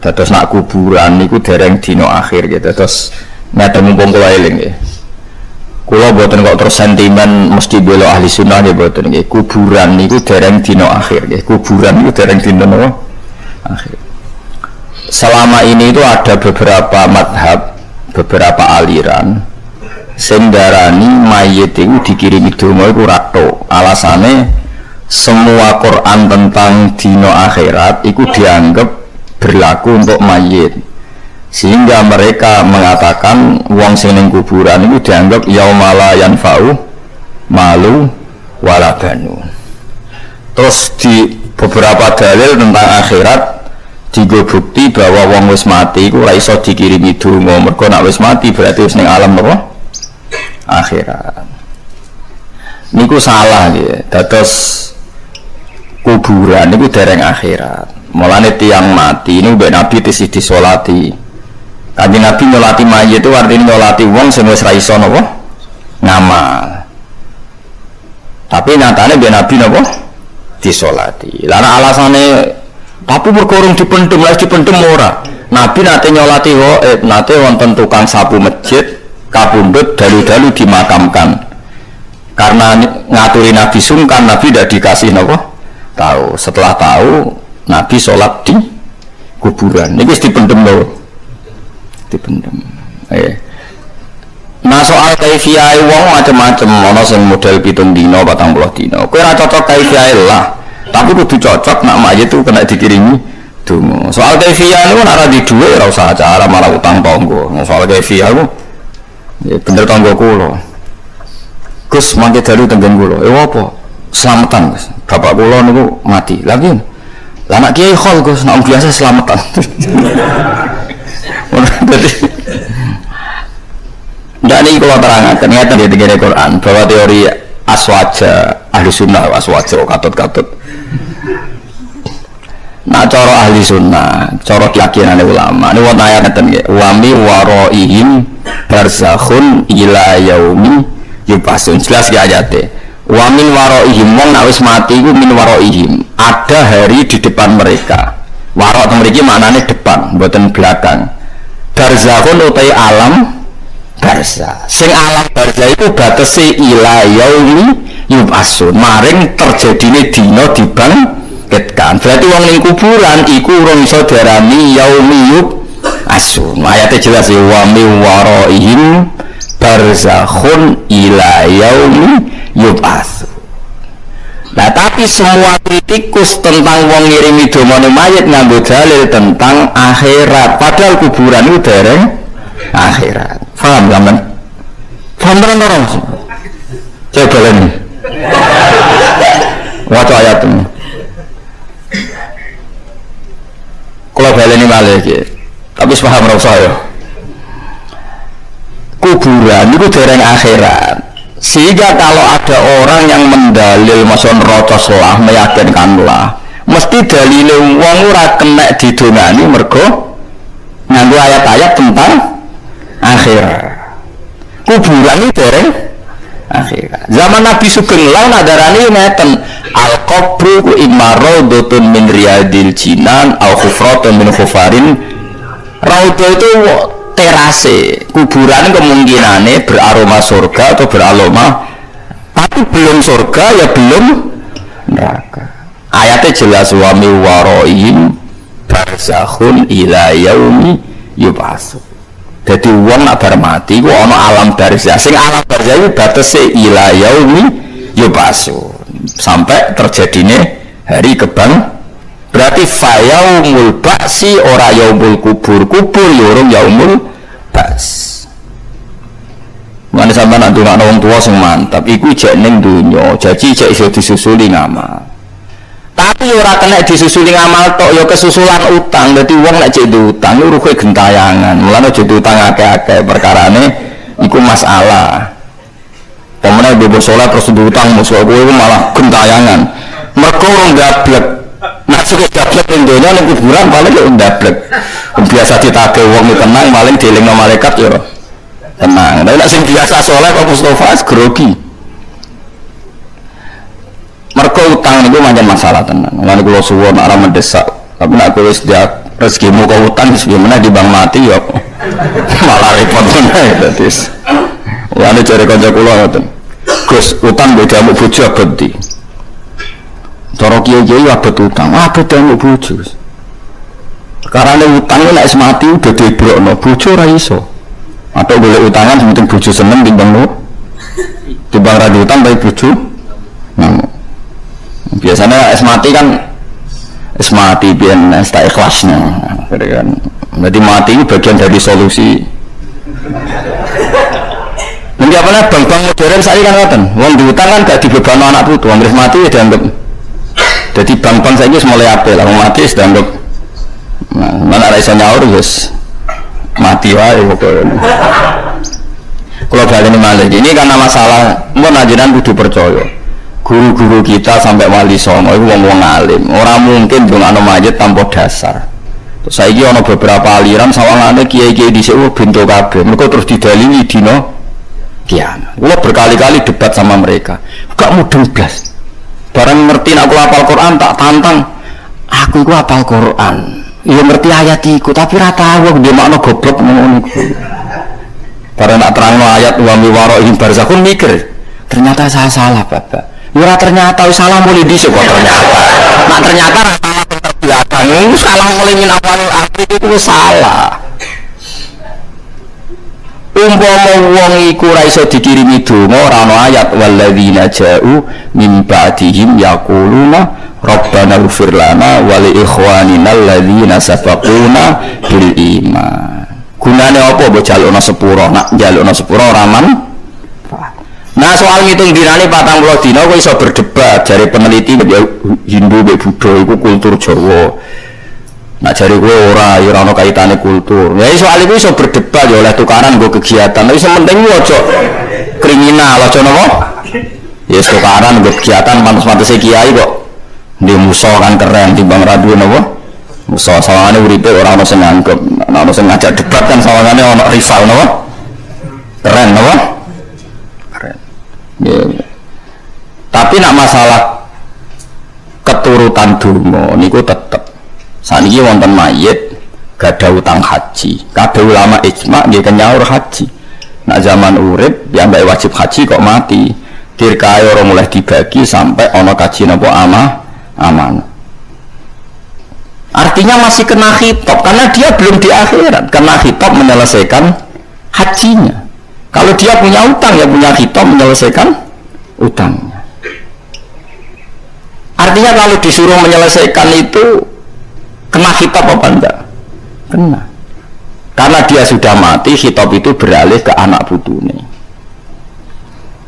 Dados nak kuburan niku dereng dina akhir gitu. Terus ngeten mumpung kula eling nggih. Kula boten kok terus sentimen mesti bela ahli sunnah nggih boten nggih. Kuburan niku dereng dina akhir nggih. Kuburan niku dereng dina napa? Akhir. Selama ini itu ada beberapa madhab, beberapa aliran sing darani mayit itu dikirimi donga iku rato. Alasane semua Quran tentang dina akhirat itu dianggap berlaku untuk mayit, sehingga mereka mengatakan wong sing ning kuburan itu dianggap yaumala yanfa'u malu wala banun. Terus di beberapa dalil tentang akhirat digo bukti bahwa wong wis mati iku ora iso dikirimi donga, mergo nek wis mati berarti wis ning alam napa akhirat. Niku salah nggih. Dados kuburan niku dereng akhirat. Mulane tiang mati ini mbek Nabi tisih disolati. Kanjeng Nabi nyolati mayit itu artinya nyolati wong sing wis ra iso napa ngamal. Tapi nyatane mbek Nabi napa disolati. Lah alasane tapi berkorong dipendem, lha dipendem ora. Nabi nate nyolati nate wonten tukang sapu masjid kapundhut dalu-dalu dimakamkan. Karena ngaturi Nabi sungkan, Nabi tidak dikasih napa tahu. Setelah tahu Nabi sholat di kuburan. Ini dipendem loh, dipendem. Nah soal kaifiyah wong macam-macam. Ono sing model 7 dino, 40 dino. Kowe ora cocok kaifiyah lah. Tapi kudu cocok nak mayit itu kena dikirimi donga. Soal kaifiyah niku nek ora di dhuwit ora usah acara malah utang tangga. Soal kaifiyah ku ya bener tangga kula. Gus mangke dalu tenggen kula. Apa? Selamatan, Gus. Bapak kula niku mati. Lagi anak kiai khol Gus, nak biasa selamatan. Ndak niki kalau terangkan ngeten di tengene Quran bahwa teori aswaja ahli sunnah aswaja katut-katut. Nah cara ahli sunnah, cara keyakinan ulama, ini wonten ayat ngeten nggih, wa mi waraihim barzakhun ila yaumi yubasun. Jelas ki ayate. Wa min waraihim wong nek wis mati iku min waraihim ada hari di depan mereka. Warok mriki maknane depan mboten belakang. Barzakhun utai alam barza. Sing alam barza iku batese ila yaumi yubasun maring terjadine dina dibangkitkan. Berarti wong ning kuburan iku urung iso diarani yaumi yubasun. Ayate jelas wa min waraihim barzakhun ila yaumi yub'ats. Nah tapi semua kritikus tentang wong ngirimi domane mayit nganggo dalil tentang akhirat, padahal kuburan itu dereng akhirat. Paham sampean? Paham ora? Coba lagi. Waca ayat ini. Kalau baleni malih iki. Tapi paham ora usah ya. Kuburan itu dereng akhirat. Sehingga kalau ada orang yang mendalil maksud rocoslah meyakinkanlah mesti dalile wong ora kena didongani mergo nganggo ayat-ayat tentang akhirat. Kuburan itu dereng akhirat. Zaman Nabi Sugeng lan adarane ngeten al-qabru ku imaradutun min riyadil jinan au khufratun min khufarin. Raudhah itu terase, kuburan kemungkinannya beraroma surga atau beraroma tapi belum surga ya belum neraka. Ayatnya jelas wa mi waraihim barzakhun ila yaumi yub'ats. Jadi wong nak bar mati ku ana alam barzah. Sing alam barzah iku batese ila yaumi yub'ats. Sampai terjadine hari kebang. Berarti fayaumul ba'si ora yaumul kubur. Kubur yorong yaumul ba'si. Mane sampeyan nak ndongakno wong tuwa sing mantap iku jek ning donya, janji jek iso disusuli ngamal. Tapi ora kena disusuli ngamal tok ya kesusulan utang. Dadi wong nek jek utang iku rugi gentayangan. Mulane jek utang akeh-akeh perkarane iku masalah. Pemene bebas salat terus diutang musuh kowe malah gentayangan. Mergo ora gablek. Nak suka gablek ning donya ning kuburan paling yo ndablek. Biasa ditagih wong tenang paling dielingno malaikat yo tenang. Nek sing biasa saleh kok Mustofa grogi. Mergo utang niku pancen masalah tenan. Lan kula suwun ora mendesak, tapi nek kowe wis rezekimu kau utang gimana di bank mati ya malah repot meneh dadi ya ane cari kanca kula ngoten Gus utang beda mbok bojo abadi cara kiai-kiai abot utang abot mbok bojo karena utang nek wis mati udah dibrokno bojo ora iso atau boleh utangan penting bojo seneng timbang lo timbang ra utang bae bojo biasanya es mati kan es mati biar tak ikhlasnya kan berarti mati ini bagian dari solusi nanti apa nih bank-bank modern saya kan ngeten uang diutang kan gak dibebani anak putu uang mati ya dianggap jadi bank-bank saya ini mulai apel orang mati sudah dianggap mana ada iso nyaur guys mati wae pokoknya kalau balik ini malah ini karena masalah mau najiran kudu percaya guru-guru kita sampai wali songo itu wong-wong alim orang mungkin dongakno mayit tanpa dasar terus saiki ana beberapa aliran sawangane kiai-kiai dhisik bento kabeh mereka terus didalili dina kiamat kula berkali-kali debat sama mereka gak mudeng blas barang ngerti aku hafal Quran tak tantang aku iku hafal Quran ya ngerti ayat iku tapi ra tahu dia makna goblok ngono iku barang nak terangno ayat wa mi waraihim barzakhun mikir ternyata saya salah Bapak ya ternyata salah mulai dhisik kok ternyata nak ternyata ra salah terbelakang salah mulai min awal akhir itu salah umpama wong iku ra iso dikirimi donga ora ana ayat walladzina ja'u min ba'dihim yaquluna rabbana ighfir lana wa li ikhwanina alladzina sabaquna bil iman gunane apa mbok jalukna sepuro nak jalukna sepuro raman nah soal ngitung dinane 40 dina kowe iso berdebat jare peneliti Hindu mbek Buddha iku kultur Jawa nah jare kowe ora ana kaitane kultur ya soal iku iso berdebat ya oleh tukaran nggo kegiatan tapi sementing ojo kriminal aja napa ya tukaran nggo kegiatan pantes-pantese kiai kok ndi musa kan keren timbang ra duwe napa musa sawangane uripe ora ana sing nganggep ana sing ngajak debat kan sawangane ana rival napa keren napa yeah. Tapi nak masalah keturutan donga niku tetep saniki wonten mayit gada utang haji kabeh ulama ijma nggih kenyaur haji nak zaman urip yang mbak wajib haji kok mati dirkae ora mulai dibagi sampai ana kaji napa aman artinya masih kena khitab karena dia belum di akhirat kena khitab menyelesaikan hajinya. Kalau dia punya utang ya punya khitab menyelesaikan utangnya. Artinya kalau disuruh menyelesaikan itu kena khitab apa enggak? Kena. Karena dia sudah mati khitab itu beralih ke anak putune.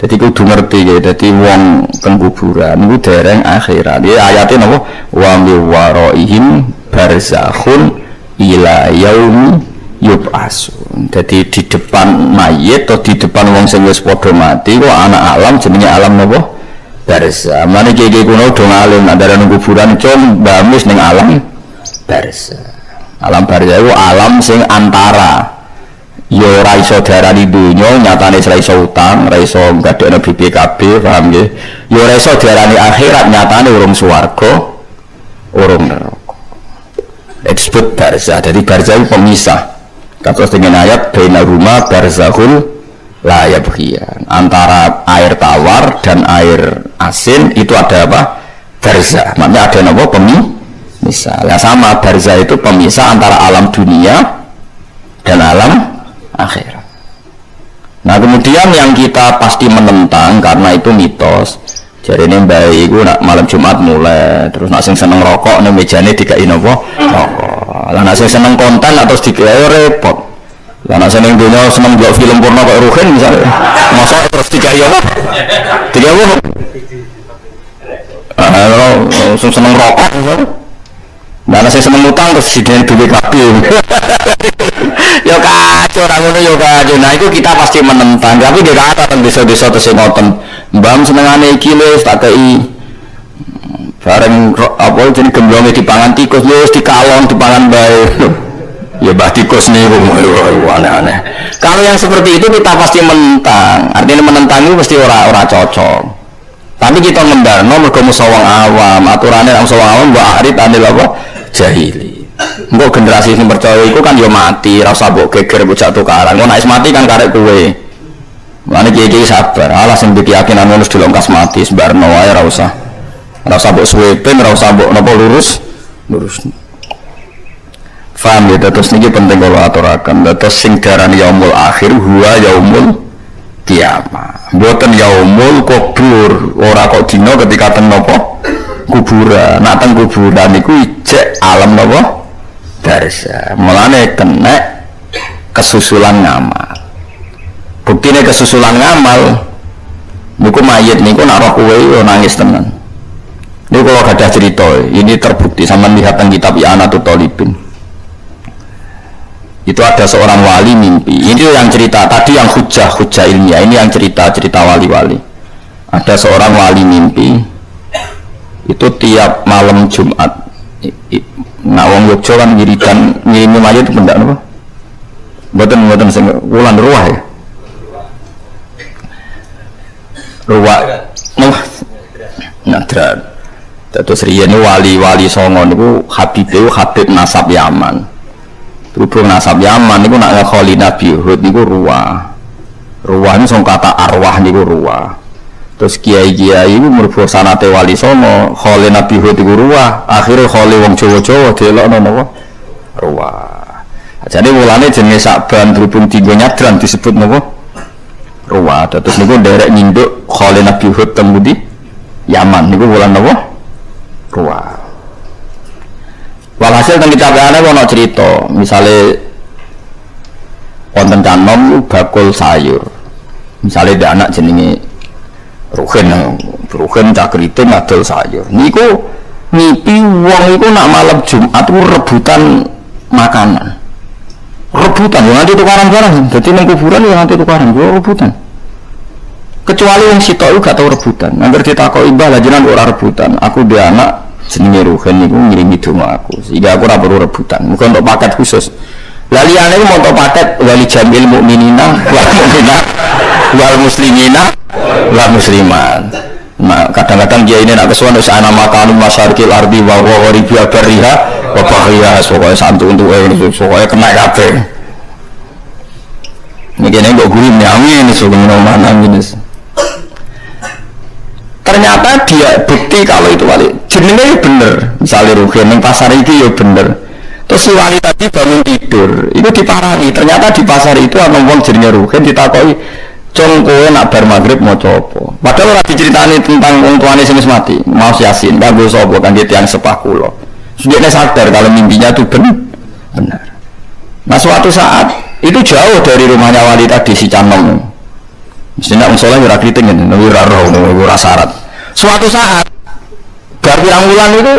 Jadi kudu ngerti ya, jadi wong pengkuburan itu dereng akhirat. Dia ayatnya napa? Wa mi waraihim barzakhun ila yaumi yub'asun. Jadi di depan mayit atau di depan wong sing wis padha mati kok anak alam jenenge alam napa? Barzakh. Mane kiye kuno do ngalim antara kuburan cum bamis ning alam barzakh. Alam barzakh iku alam sing antara ya ora iso diarani donya nyatane ora iso utang, ora iso gadekno BPKB, paham nggih? Ya ora iso diarani akhirat nyatane urung swarga, urung neraka. Disebut barzakh. Jadi barzakh itu pemisah. Kados dengan ayat bainahuma barzakhul la yabghiyan. Antara air tawar dan air asin itu ada apa? Barzakh. Maknanya ada apa? Pemisah. Ya sama, barzakh itu pemisah antara alam dunia dan alam akhirat. Nah kemudian yang kita pasti menentang karena itu mitos. Jadi ini baik, gue nak malam Jumat mulai, terus nak sing seneng rokok, nih mejane dikai nopo rokok. Lah nak sing seneng konten atau dikai repot. Lah nak seneng dunia seneng buat film porno kayak Ruhin misalnya, masa terus dikai apa? Dikai apa? Seneng rokok, nah saya seneng utang terus dikai BPKB. Yo kacau orang ngono yo kacau. Nah itu kita pasti menentang. Tapi dia kata tentang desa-desa terus ngoten. Mbam senengane iki lho tak kei bareng apa jeneng gemblonge dipangan tikus lho dikalon dipangan bae. Ya bah tikus niku aneh-aneh. Kalau yang seperti itu kita pasti menentang. Artinya menentang itu pasti ora cocok. Tapi kita ngendharno mergo musa wong awam, aturane wong awam mbok arit anil apa jahili. Mbok generasi sing percaya iku kan yo mati, ora usah mbok geger bocah tukaran. Ngono nek mati kan karek kowe. Mulane kiye sabar. Alah sing keyakinan ngono dilongkas mati sembarno wae ora usah. Ora usah mbok suwepen, ora usah mbok napa lurus. Faham ya, terus niki penting kalau aturaken. Terus sing darani yaumul akhir huwa yaumul kiamat. Mboten yaumul kubur. Ora kok dina ketika teng napa? Kuburan. Nak teng kuburan niku ijek alam napa? Darsa. Mulane kena kesusulan ngamal. Buktine kesusulan ngamal niku mayit niku nak roh kowe yo nangis tenan. Niku kalau gadah cerita, ini terbukti sama lihat teng kitab I'anatul Talibin. Itu ada seorang wali mimpi. Ini yang cerita tadi yang hujah ilmiah. Ini yang cerita wali-wali. Ada seorang wali mimpi. Itu tiap malam Jumat. Nah, wong Yogyo kan ngirimi mayit itu benda apa? Mboten sing wulan ruwah ya. Ruwah. Nadran. Terus riyen wali-wali songo niku Habib nasab Yaman. Berhubung nasab Yaman niku nak ngekholi Nabi Hud niku ruwah. Ruwah ini sing kata arwah niku ruwah. Terus kiai-kiai itu merubah sanate wali songo kholi Nabi Hud iku ruwah, akhirnya kholi wong Jawa-Jawa delokno napa ruwah. Jadi mulane jenenge Sa'ban berhubung tiga nyadran disebut napa ruwah. Terus niku nderek nyinduk kholi Nabi Hud teng di Yaman niku wulan napa ruwah. Walhasil teng kitab ana ono cerita, misale wonten canom bakul sayur. Misale ada anak jenenge Ruhin cakriting ngadol sayur. Niku ngipi wong iku nak malam Jumat ku rebutan makanan. Rebutan yo nganti tukaran barang. Dadi ning kuburan yo nganti tukaran, yo rebutan. Kecuali wong sitok gak tau rebutan. Angger ditakoki mbah jenengan ora rebutan. Aku dhe anak jenenge Ruhin niku ngirimi donga aku. Sehingga aku ora perlu rebutan. Muga untuk paket khusus. Lah liyane iku montok paket wali jamil mukminina wal muslimina wal musliman. Nah, kadang-kadang dia ini nak kesuwan usaha nama kanun masyarikil ardi wa ribiya bariha wa bahriha pokoknya santu untuk pokoknya kena kabeh. Ini kene kok guru nyawi ini sudah mana ini. Ternyata dia bukti kalau itu wali jenenge bener. Misalnya Ruhin ning pasar iki ya bener. Terus si wali tadi bangun tidur, itu diparani. Ternyata di pasar itu ana wong jenenge Ruhin ditakoki, "Cung kowe nak bar magrib maca apa?" Padahal ora diceritani tentang wong tuane sing wis mati, mau Yasin, kanggo sapa kangge tiyang sepah kula. Sudahnya sadar kalau mimpinya itu benar. Nah suatu saat itu jauh dari rumahnya wali tadi si Canom. Mestinya unsoleh ora kriting ngene, ora roh, ora syarat. Suatu saat bar pirang wulan itu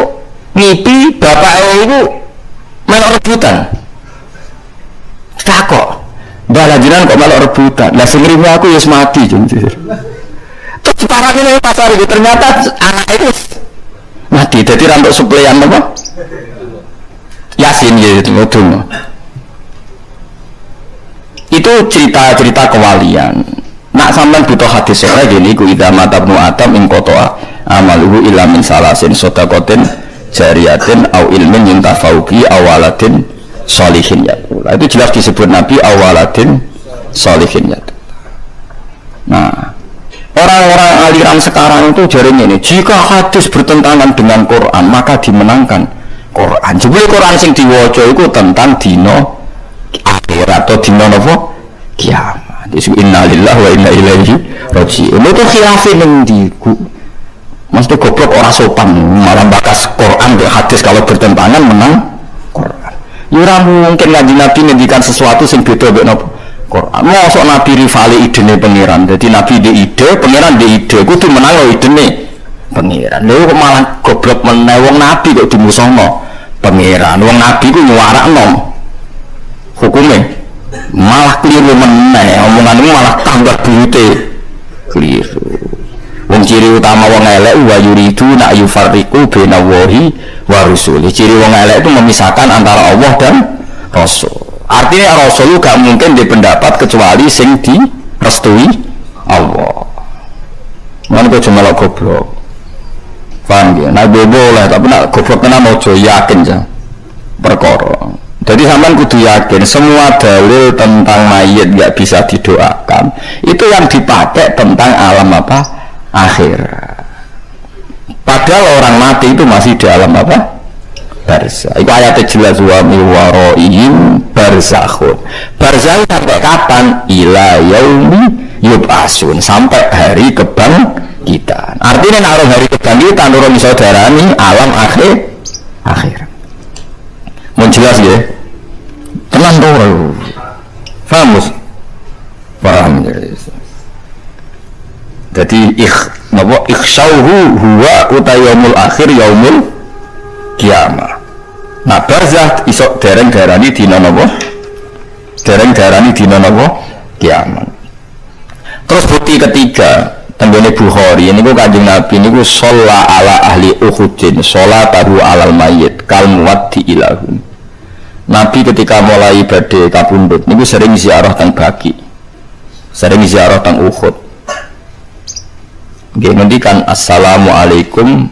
ngipi bapake itu melok rebutan. Takok, "Mbah lanjutan kok melok rebutan?" Lah sing ngrimi aku wis mati, Jung. Terus diparani nang pasar itu ternyata anak itu mati. Dadi rambut suplean apa? Yasin gitu mudun. Itu cerita-cerita kewalian. Nak sampean butuh hadis saya gini ku idza mata ibnu adam in qata'a amaluhu illa min salasin shadaqatin jariyatin au ilmin yuntafa'u bi awaladin sholihin yaqul. Itu jelas disebut Nabi awaladin sholihin yaqul. Nah, orang-orang aliran sekarang itu jarinya ini, jika hadis bertentangan dengan Quran maka dimenangkan Quran. Jebule Quran sing diwaca iku tentang dino akhirat atau dino napa? Kiamat. Innalillahi wa inna ilaihi raji'un. Itu khilafin ning ndi? Mesti goblok ora sopan malah bakas Quran dan hadis kalau bertentangan menang Quran. Ya ora mungkin kanjeng Nabi ngendikan sesuatu sing beda mek napa Quran. Mosok Nabi rivali idene pangeran. Jadi Nabi di ide, pangeran di ide kudu menang lo idene pangeran. Lha kok malah goblok meneh wong Nabi kok dimusuhno pangeran. Wong Nabi ku nyuarakno hukume. Malah keliru meneh, omonganmu malah tambah buyute keliru. Wong ciri utama wong elek wa yuridu na yufarriqu baina wahi wa rusuli. Ciri wong elek itu memisahkan antara Allah dan Rasul. Artinya Rasul gak mungkin dipendapat kecuali sing direstui Allah. Mana kok cuma lo goblok? Paham ya? Nah boleh, tapi nak goblok kena mojo yakin aja. perkara. Jadi sampean kudu yakin semua dalil tentang mayit nggak bisa didoakan itu yang dipakai tentang alam apa? Akhir. Padahal orang mati itu masih di alam apa? Barzah. Itu ayatnya jelas wa min waraihim barzakhun. Barzah sampai kapan? Ila yaumi yub'asun, sampai hari kebangkitan. Artinya naruh hari kebangkitan nurun saudarani alam akhir. Mau jelas ya? Tenang dulu. Paham ya? Jadi ikhsyauhu huwa utayaumul akhir yaumul kiamah. Nah barzah isok dereng darani dina napa? Dereng darani dina napa? Kiamat. Terus bukti ketiga tenggene Bukhari ini ku Kanjeng Nabi niku sholla ala ahli Uhudin sholatahu alal mayyit kal muwaddi ilahum. Nabi ketika mulai badhe kapundhut niku sering ziarah teng Baqi, sering ziarah teng Uhud. Nggih ngendikan assalamualaikum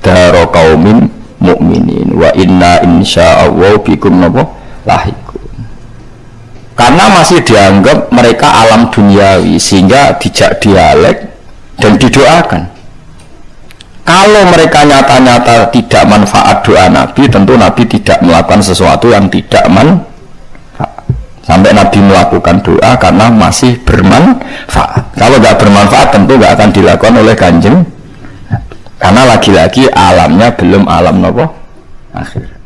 daro qaumin mukminin wa inna insyaallah bikum napa lahiqun. Karena masih dianggap mereka alam duniawi sehingga dijak dialek dan didoakan. Kalau mereka nyata-nyata tidak manfaat doa Nabi, tentu Nabi tidak melakukan sesuatu yang tidak manfaat. Sampai Nabi melakukan doa karena masih bermanfaat. Kalau nggak bermanfaat tentu nggak akan dilakukan oleh Kanjeng. Karena lagi-lagi alamnya belum alam nopo akhir.